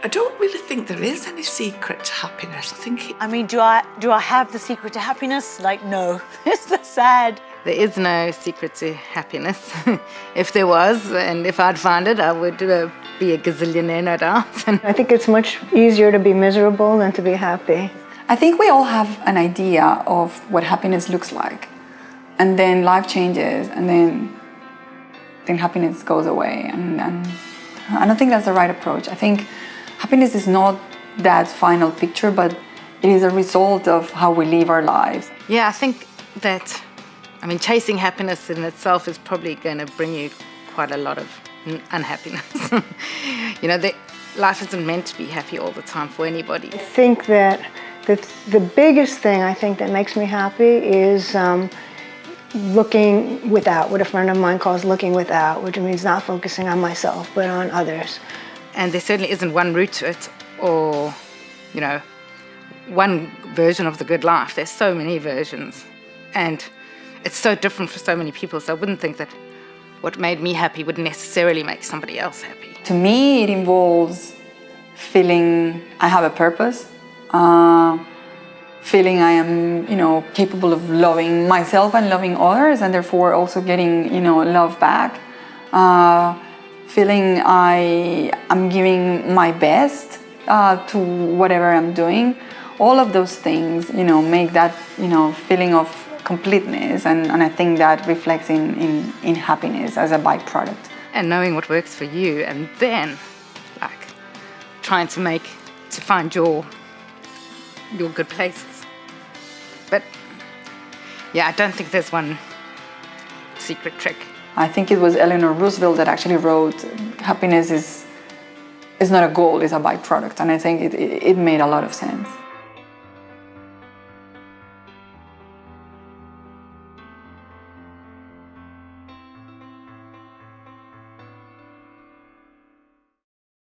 I don't really think there is any secret to happiness. I think I mean, do I have the secret to happiness? Like, no. It's the sad. There is no secret to happiness. If there was, and if I'd find it, I would be a gazillionaire, no doubt. I think it's much easier to be miserable than to be happy. I think we all have an idea of what happiness looks like. And then life changes, and then happiness goes away. And I don't think that's the right approach. I think happiness is not that final picture, but it is a result of how we live our lives. Yeah, I think that, chasing happiness in itself is probably going to bring you quite a lot of unhappiness. Life isn't meant to be happy all the time for anybody. I think that the biggest thing I think that makes me happy is looking without, what a friend of mine calls looking without, which means not focusing on myself, but on others. And there certainly isn't one route to it or, one version of the good life. There's so many versions. And it's so different for so many people, so I wouldn't think that what made me happy would necessarily make somebody else happy. To me, it involves feeling I have a purpose, feeling I am, capable of loving myself and loving others, and therefore also getting, love back. Feeling I am giving my best to whatever I'm doing. All of those things, make that, feeling of completeness, and I think that reflects in happiness as a byproduct. And knowing what works for you, and then trying to find your good places. But yeah, I don't think there's one secret trick. I think it was Eleanor Roosevelt that actually wrote, happiness is not a goal, it's a byproduct, and I think it made a lot of sense.